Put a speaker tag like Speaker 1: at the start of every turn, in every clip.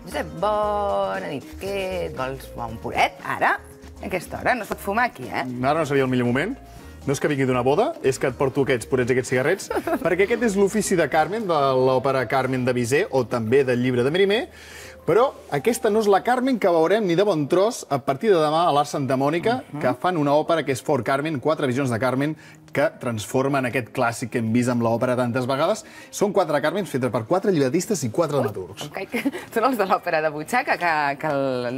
Speaker 1: Josep, bona nit. Què et vols? Un puret? Ara? A aquesta hora? No es pot fumar aquí, eh?
Speaker 2: Ara no seria el millor moment. No és que vingui d'una boda, és que et porto aquests purets i aquests cigarrets, perquè aquest és l'ofici de Carmen, de l'òpera Carmen de Bizet, o també del llibre de Mérimée, però aquesta no és la Carmen que veurem ni de bon tros a partir de demà a l'Art Santa Mònica, que fan una òpera que és For Carmen, 4 visions de Carmen, que transformen aquest clàssic que hem vist amb l'òpera tantes vegades. Són 4 Carmens fetes per 4 llibretistes i 4 dramaturgs.
Speaker 1: Són els de l'òpera de butxaca, que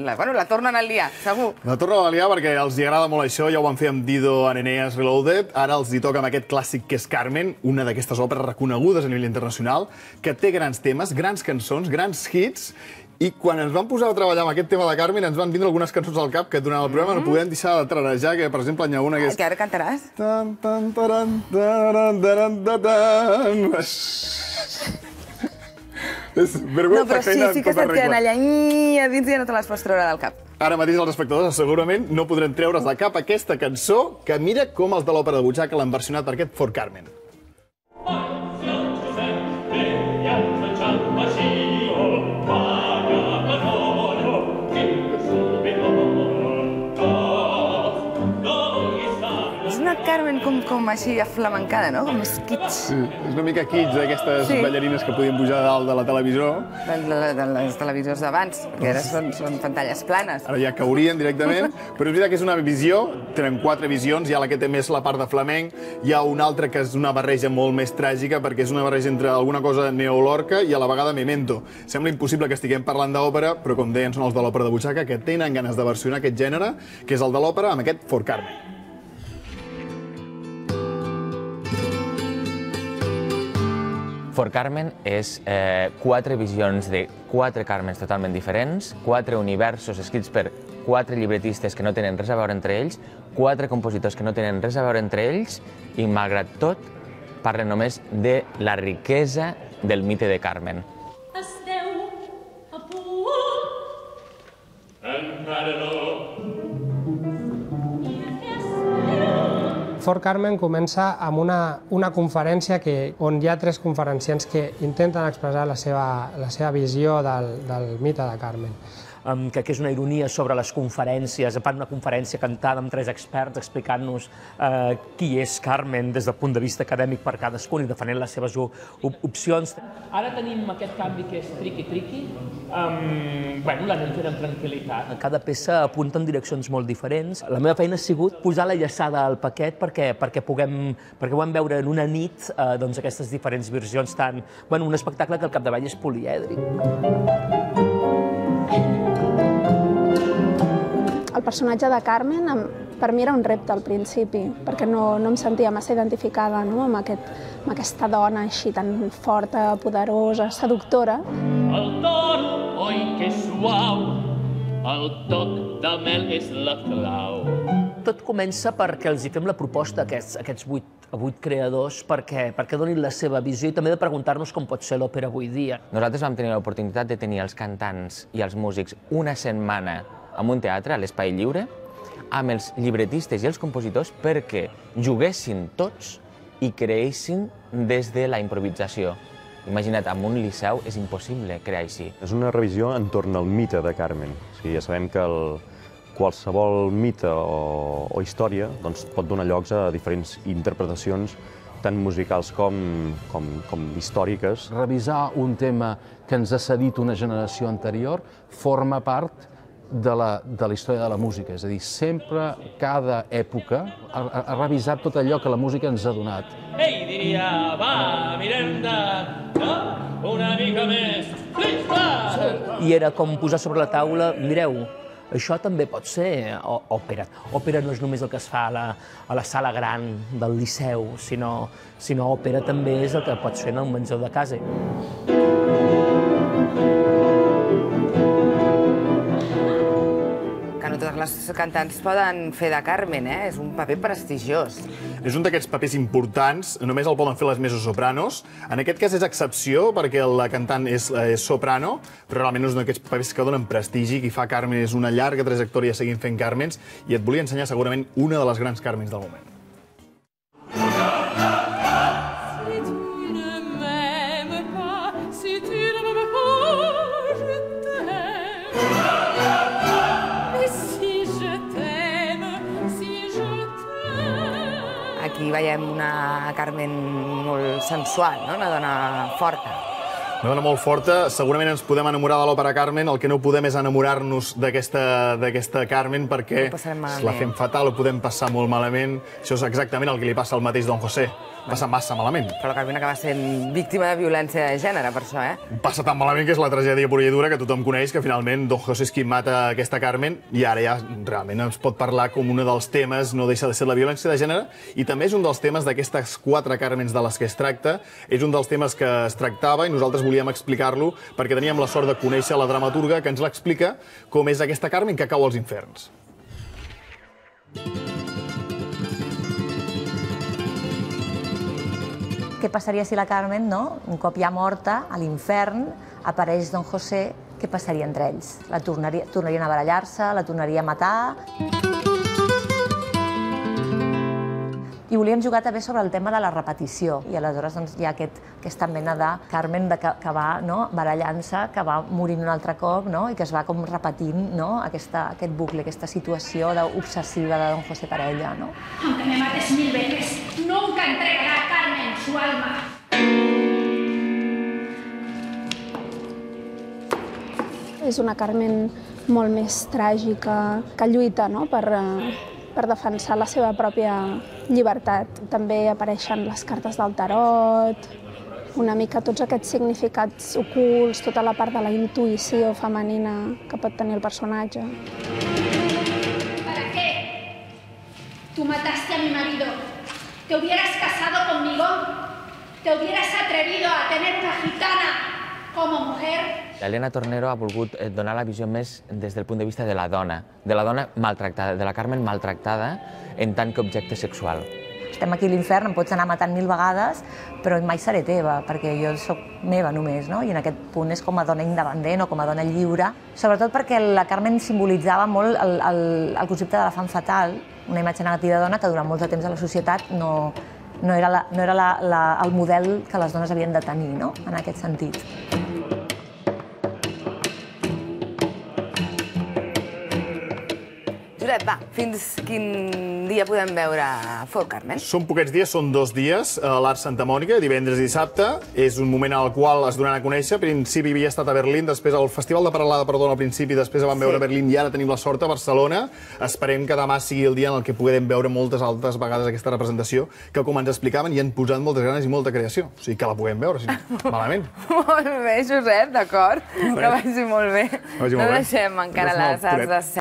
Speaker 1: la tornen a liar, segur.
Speaker 2: La tornen a liar perquè els agrada molt això, ja ho van fer amb Dido en Eneas Reloaded, ara els hi toca amb aquest clàssic que és Carmen, una d'aquestes òperes reconegudes a nivell internacional, que té grans temes, grans cançons, grans hits, i quan ens vam posar a treballar amb aquest tema de Carmen ens van vindre algunes cançons al cap que durant el programa no podem deixar de tranejar, que per exemple n'hi ha una que és...
Speaker 1: Que ara cantaràs?
Speaker 2: És vergonya
Speaker 1: però sí que se't queden allà a dins i ja no te les pots treure del cap.
Speaker 2: Ara mateix els espectadors segurament no podrem treure's de cap aquesta cançó que mira com els de l'òpera de butxaca l'han versionat per aquest For Carmen. Carmen com així aflamencada, no? Com més kitsch. Sí, és una mica kitsch d'aquestes ballarines que podien pujar dalt de la televisió. De
Speaker 1: les televisors d'abans, perquè ara són pantalles planes.
Speaker 2: Ara ja caurien directament, però és veritat que és una visió, tenen 4 visions, hi ha la que té més la part de flamenc, hi ha una altra que és una barreja molt més tràgica, perquè és una barreja entre alguna cosa neolorca i a la vegada memento. Sembla impossible que estiguem parlant d'òpera, però com deien són els de l'òpera de butxaca, que tenen ganes de versionar aquest gènere, que és el de l'òpera, amb aquest For Carmen.
Speaker 3: For Carmen és 4 visions de 4 Carmens totalment diferents, 4 universos escrits per 4 llibretistes que no tenen res a veure entre ells, 4 compositors que no tenen res a veure entre ells i, malgrat tot, parlen només de la riquesa del mite de Carmen.
Speaker 4: Esteu a punt. Encara no.
Speaker 5: For Carmen comença amb una conferència on hi ha 3 conferenciants que intenten expressar la seva visió del mite de Carmen.
Speaker 6: Que és una ironia sobre les conferències, fan una conferència cantada amb 3 experts explicant-nos qui és Carmen des del punt de vista acadèmic per cadascun i defenent les seves opcions. Ara tenim aquest canvi que és triqui-triqui, l'anem fent amb tranquil·litat. Cada peça apunta en direccions molt diferents. La meva feina ha sigut posar la llaçada al paquet perquè puguem veure en una nit aquestes diferents versions, un espectacle que al capdavall és polièdric.
Speaker 7: El personatge de Carmen per mi era un repte al principi, perquè no em sentia massa identificada amb aquesta dona així tan forta, poderosa, seductora.
Speaker 4: El toro, oi que suau, el toc de mel és la clau.
Speaker 6: Tot comença perquè els hi fem la proposta a aquests 8 creadors perquè donin la seva visió i també de preguntar-nos com pot ser l'òpera avui dia.
Speaker 3: Nosaltres vam tenir l'oportunitat de tenir els cantants i els músics una setmana en un teatre, a l'Espai Lliure, amb els llibretistes i els compositors perquè juguessin tots i creessin des de la improvisació. Imagina't, amb un liceu és impossible crear així.
Speaker 8: És una revisió entorn al mite de Carmen. Ja sabem que qualsevol mite o història pot donar llocs a diferents interpretacions, tant musicals com històriques.
Speaker 9: Revisar un tema que ens ha cedit una generació anterior forma part de la història de la música. És a dir, sempre, cada època, ha revisat tot allò que la música ens ha donat.
Speaker 4: Ei, diria, va, mirem una mica més.
Speaker 6: I era com posar sobre la taula, mireu, això també pot ser òpera. Òpera no és només el que es fa a la sala gran del Liceu, sinó òpera també és el que pots fer en el menjador de casa.
Speaker 1: Que no totes les cantants poden fer de Carmen, és un paper prestigiós.
Speaker 2: És un d'aquests papers importants, només el poden fer les mezzosopranos. En aquest cas és excepció, perquè la cantant és soprano, però realment és un d'aquests papers que donen prestigi. Qui fa Carmen és una llarga trajectòria seguint fent Carmens, i et volia ensenyar segurament una de les grans Carmens del moment.
Speaker 4: Si tu ne m'aimes pas, si tu ne m'aimes pas, je t'aime.
Speaker 1: veiem una Carmen molt sensual, no? Una dona forta.
Speaker 2: Una dona molt forta. Segurament ens podem enamorar de l'òpera Carmen, el que no podem és enamorar-nos d'aquesta Carmen perquè la fem fatal, ho podem passar molt malament. Això és exactament el que li passa al mateix Don José. Passa massa malament.
Speaker 1: Però la Carmen acaba sent víctima de violència de gènere, per això,
Speaker 2: Passa tan malament que és la tragèdia pura i dura que tothom coneix, que finalment Don José és qui mata aquesta Carmen, i ara ja realment ens pot parlar com un dels temes, no deixa de ser la violència de gènere, i també és un dels temes d'aquestes 4 Carmens de les que es tracta, és un dels temes que es tractava i nosaltres volíem explicar-lo perquè teníem la sort de conèixer la dramaturga que ens l'explica com és aquesta Carmen que cau als inferns.
Speaker 10: Què passaria si la Carmen, un cop ja morta, a l'infern, apareix Don José, què passaria entre ells? Tornarien a barallar-se, la tornaria a matar... I volíem jugar també sobre el tema de la repetició. I aleshores hi ha aquesta mena de Carmen que va barallant-se, que va morint un altre cop i que es va com repetint aquest bucle, aquesta situació obsessiva de Don José per ella.
Speaker 11: Aunque me mates 1000 veces, nunca entregará a Carmen su alma.
Speaker 7: És una Carmen molt més tràgica, que lluita per defensar la seva pròpia llibertat. També apareixen les cartes del tarot, una mica tots aquests significats ocults, tota la part de la intuïció femenina que pot tenir el personatge.
Speaker 11: ¿Para qué? Tú mataste a mi marido. ¿Te hubieras casado conmigo? ¿Te hubieras atrevido a tener una gitana como mujer?
Speaker 3: Elena Tornero ha volgut donar la visió més des del punt de vista de la dona maltractada, de la Carmen maltractada en tant que objecte sexual.
Speaker 10: Estem aquí a l'infern, em pots anar matant 1000 vegades, però mai seré teva, perquè jo soc meva només, i en aquest punt és com a dona independent o com a dona lliure. Sobretot perquè la Carmen simbolitzava molt el concepte de la femme fatale, una imatge negativa de dona que durant molt de temps a la societat no era el model que les dones havien de tenir, en aquest sentit.
Speaker 1: Josep, va, fins quin dia podem veure For Carmen?
Speaker 2: Són poquets dies, són 2 dies, a l'Art Santa Mònica, divendres i dissabte. És un moment al qual es donaran a conèixer. Al principi havia estat a Berlín, després al Festival de Paralada, perdona, al principi, després vam veure a Berlín i ara tenim la sort a Barcelona. Esperem que demà sigui el dia en el que puguem veure moltes altres vegades aquesta representació, que com ens explicaven hi han posat moltes ganes i molta creació. O sigui, que la puguem veure, si no, malament.
Speaker 1: Molt bé, Josep, d'acord. Que vagi molt bé. No deixem encara les arts d'escena.